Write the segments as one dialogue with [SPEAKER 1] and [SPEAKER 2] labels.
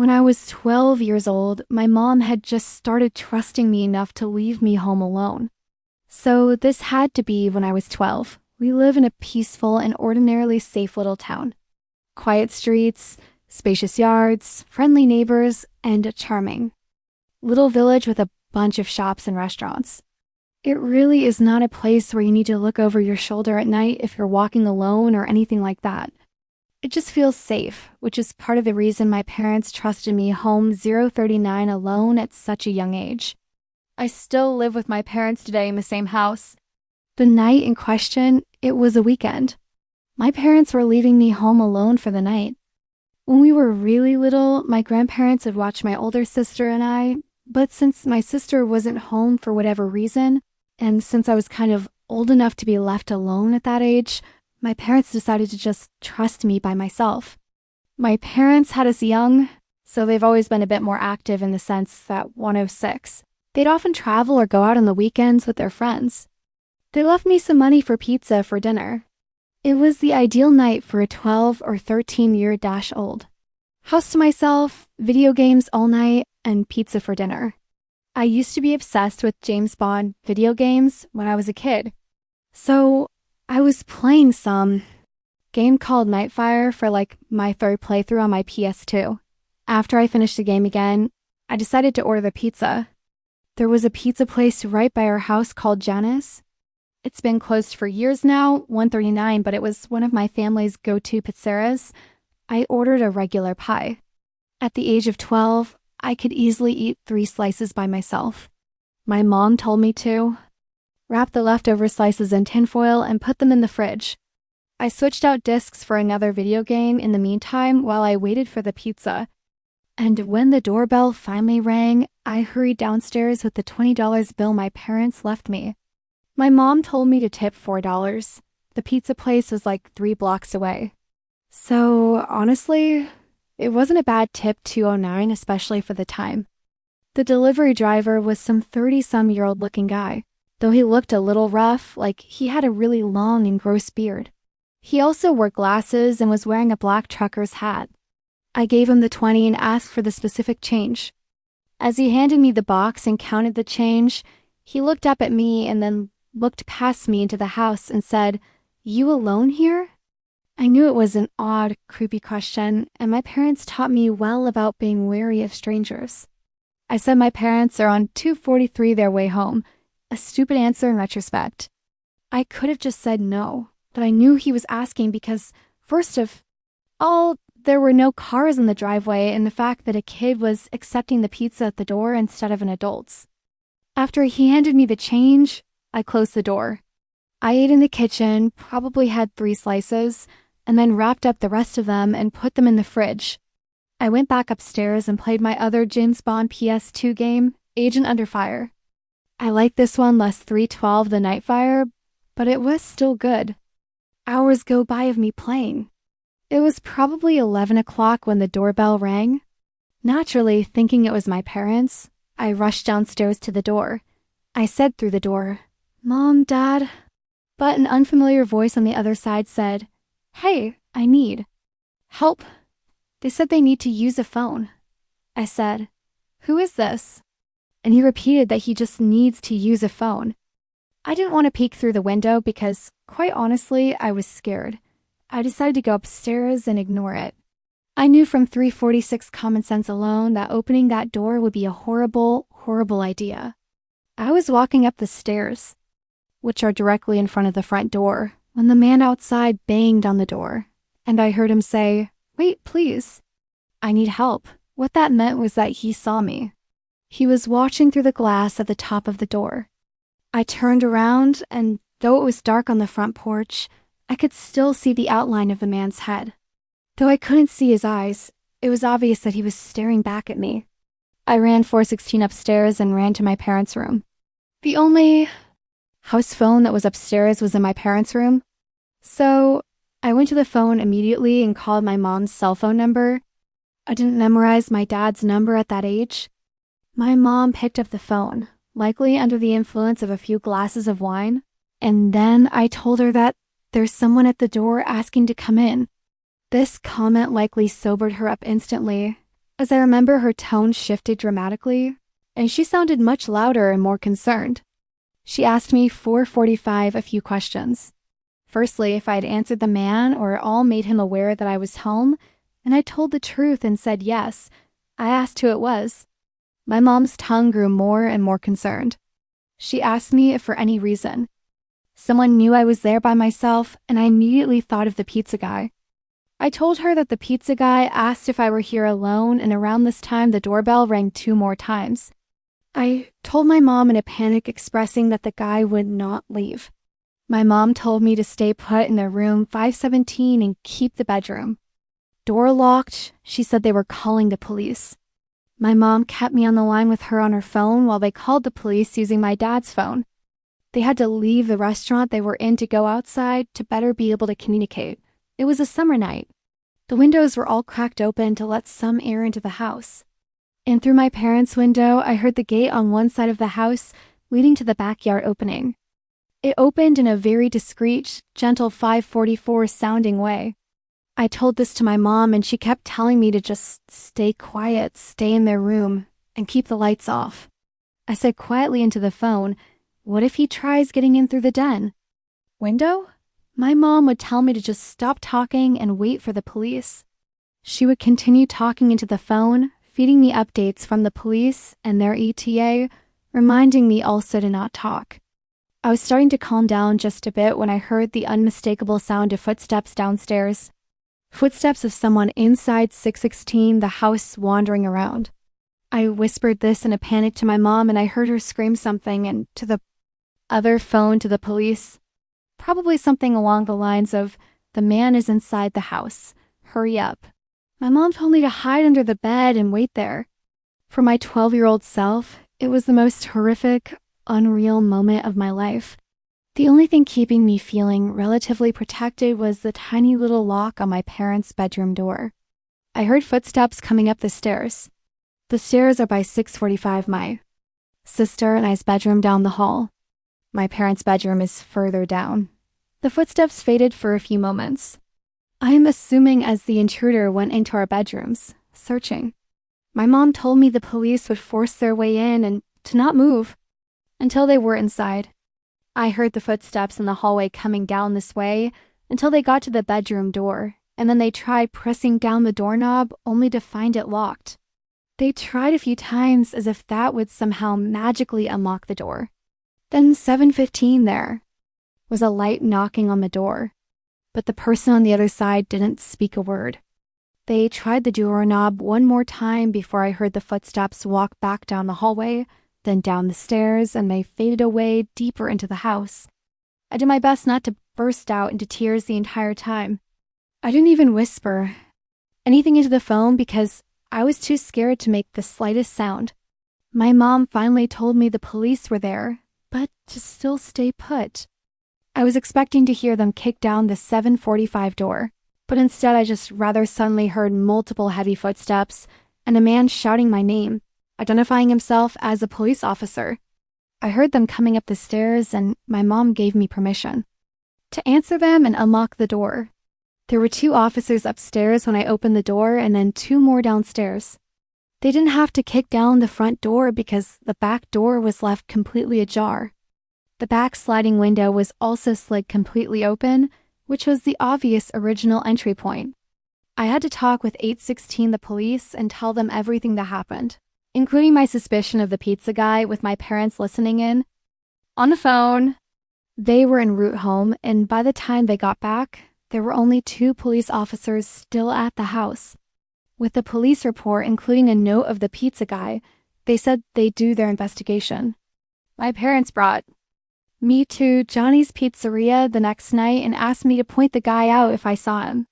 [SPEAKER 1] When I was 12 years old, my mom had just started trusting me enough to leave me home alone. So this had to be when I was 12. We live in a peaceful and ordinarily safe little town. Quiet streets, spacious yards, friendly neighbors, and a charming little village with a bunch of shops and restaurants. It really is not a place where you need to look over your shoulder at night if you're walking alone or anything like that. It just feels safe, which is part of the reason my parents trusted me home 039 alone at such a young age. I still live with my parents today in the same house. The night in question, it was a weekend. My parents were leaving me home alone for the night. When we were really little, my grandparents would watch my older sister and I, but since my sister wasn't home for whatever reason, and since I was kind of old enough to be left alone at that age, my parents decided to just trust me by myself. My parents had us young, so they've always been a bit more active in the sense that 106. They'd often travel or go out on the weekends with their friends. They left me some money for pizza for dinner. It was the ideal night for a 12 or 13-year-old. House to myself, video games all night, and pizza for dinner. I used to be obsessed with James Bond video games when I was a kid. So I was playing some game called Nightfire for my third playthrough on my PS2. After I finished the game again, I decided to order the pizza. There was a pizza place right by our house called Janice. It's been closed for years now, 139, but it was one of my family's go-to pizzerias. I ordered a regular pie. At the age of 12, I could easily eat 3 slices by myself. My mom told me to. Wrap the leftover slices in tinfoil and put them in the fridge. I switched out discs for another video game in the meantime while I waited for the pizza. And when the doorbell finally rang, I hurried downstairs with the $20 bill my parents left me. My mom told me to tip $4. The pizza place was 3 blocks away. So honestly, it wasn't a bad tip, $2.09, especially for the time. The delivery driver was some 30-some-year-old looking guy, though he looked a little rough, like he had a really long and gross beard. He also wore glasses and was wearing a black trucker's hat. I gave him the 20 and asked for the specific change. As he handed me the box and counted the change, he looked up at me and then looked past me into the house and said, "You alone here?" I knew it was an odd, creepy question, and my parents taught me well about being wary of strangers. I said my parents are on 243 their way home, a stupid answer in retrospect. I could have just said no, but I knew he was asking because, first of all, there were no cars in the driveway and the fact that a kid was accepting the pizza at the door instead of an adult's. After he handed me the change, I closed the door. I ate in the kitchen, probably had 3 slices, and then wrapped up the rest of them and put them in the fridge. I went back upstairs and played my other James Bond PS2 game, Agent Under Fire. I liked this one less 312 the Nightfire, but it was still good. Hours go by of me playing. It was probably 11 o'clock when the doorbell rang. Naturally, thinking it was my parents, I rushed downstairs to the door. I said through the door, "Mom, Dad," but an unfamiliar voice on the other side said, "Hey, I need help. They said they need to use a phone." I said, "Who is this?" And he repeated that he just needs to use a phone. I didn't want to peek through the window because, quite honestly, I was scared. I decided to go upstairs and ignore it. I knew from 346 common sense alone that opening that door would be a horrible, horrible idea. I was walking up the stairs, which are directly in front of the front door, when the man outside banged on the door, and I heard him say, "Wait, please. I need help." What that meant was that he saw me. He was watching through the glass at the top of the door. I turned around, and though it was dark on the front porch, I could still see the outline of the man's head. Though I couldn't see his eyes, it was obvious that he was staring back at me. I ran 416 upstairs and ran to my parents' room. The only house phone that was upstairs was in my parents' room. So I went to the phone immediately and called my mom's cell phone number. I didn't memorize my dad's number at that age. My mom picked up the phone, likely under the influence of a few glasses of wine, and then I told her that there's someone at the door asking to come in. This comment likely sobered her up instantly, As I remember, her tone shifted dramatically, and she sounded much louder and more concerned. She asked me 4:45 a few questions. Firstly, if I had answered the man or at all made him aware that I was home, and I told the truth and said yes. I asked who it was. My mom's tongue grew more and more concerned. She asked me if for any reason. Someone knew I was there by myself, and I immediately thought of the pizza guy. I told her that the pizza guy asked if I were here alone, and around this time the doorbell rang 2 more times. I told my mom in a panic, expressing that the guy would not leave. My mom told me to stay put in their room 517 and keep the bedroom. Door locked, she said they were calling the police. My mom kept me on the line with her on her phone while they called the police using my dad's phone. They had to leave the restaurant they were in to go outside to better be able to communicate. It was a summer night. The windows were all cracked open to let some air into the house. And through my parents' window, I heard the gate on one side of the house leading to the backyard opening. It opened in a very discreet, gentle 5:44 sounding way. I told this to my mom, and she kept telling me to just stay quiet, stay in their room, and keep the lights off. I said quietly into the phone, "What if he tries getting in through the den?" Window? My mom would tell me to just stop talking and wait for the police. She would continue talking into the phone, feeding me updates from the police and their ETA, reminding me also to not talk. I was starting to calm down just a bit when I heard the unmistakable sound of footsteps downstairs. Footsteps of someone inside 616, the house, wandering around. I whispered this in a panic to my mom, and I heard her scream something and to the other phone to the police. Probably something along the lines of, "The man is inside the house. Hurry up." My mom told me to hide under the bed and wait there. For my 12-year-old self, it was the most horrific, unreal moment of my life. The only thing keeping me feeling relatively protected was the tiny little lock on my parents' bedroom door. I heard footsteps coming up the stairs. The stairs are by 645 my sister and I's bedroom down the hall. My parents' bedroom is further down. The footsteps faded for a few moments. I am assuming as the intruder went into our bedrooms, searching. My mom told me the police would force their way in and to not move until they were inside. I heard the footsteps in the hallway coming down this way until they got to the bedroom door, and then they tried pressing down the doorknob only to find it locked. They tried a few times as if that would somehow magically unlock the door. Then 7:15 there was a light knocking on the door, but the person on the other side didn't speak a word. They tried the doorknob one more time before I heard the footsteps walk back down the hallway, then down the stairs, and they faded away deeper into the house. I did my best not to burst out into tears the entire time. I didn't even whisper anything into the phone because I was too scared to make the slightest sound. My mom finally told me the police were there, but to still stay put. I was expecting to hear them kick down the 745 door, but instead I just rather suddenly heard multiple heavy footsteps and a man shouting my name, identifying himself as a police officer. I heard them coming up the stairs, and my mom gave me permission to answer them and unlock the door. There were 2 officers upstairs when I opened the door, and then 2 more downstairs. They didn't have to kick down the front door because the back door was left completely ajar. The back sliding window was also slid completely open, which was the obvious original entry point. I had to talk with 816 the police and tell them everything that happened, including my suspicion of the pizza guy, with my parents listening in. On the phone, they were en route home, and by the time they got back, there were only 2 police officers still at the house. With the police report, including a note of the pizza guy, they said they'd do their investigation. My parents brought me to Johnny's Pizzeria the next night and asked me to point the guy out if I saw him.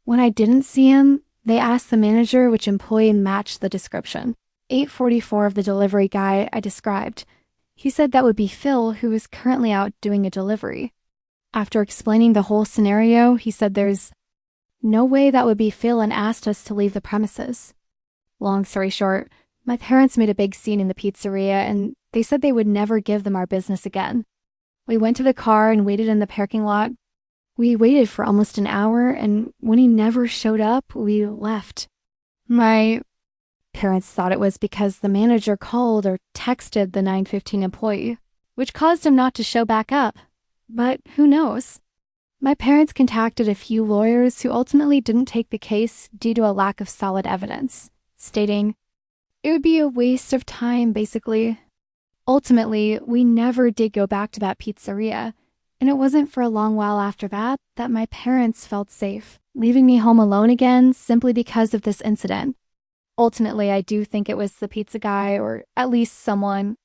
[SPEAKER 1] When I didn't see him, they asked the manager which employee matched the description. 844 of the delivery guy I described. He said that would be Phil, who is currently out doing a delivery. After explaining the whole scenario, he said there's no way that would be Phil and asked us to leave the premises. Long story short, my parents made a big scene in the pizzeria, and they said they would never give them our business again. We went to the car and waited in the parking lot. We waited for almost an hour, and when he never showed up, we left. My parents thought it was because the manager called or texted the 9:15 employee, which caused him not to show back up. But who knows? My parents contacted a few lawyers who ultimately didn't take the case due to a lack of solid evidence, stating, "It would be a waste of time, basically." Ultimately, we never did go back to that pizzeria, and it wasn't for a long while after that that my parents felt safe, leaving me home alone again simply because of this incident. Ultimately, I do think it was the pizza guy, or at least someone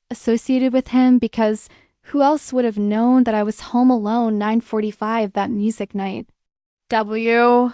[SPEAKER 1] associated with him, because who else would have known that I was home alone 9:45 that music night? W.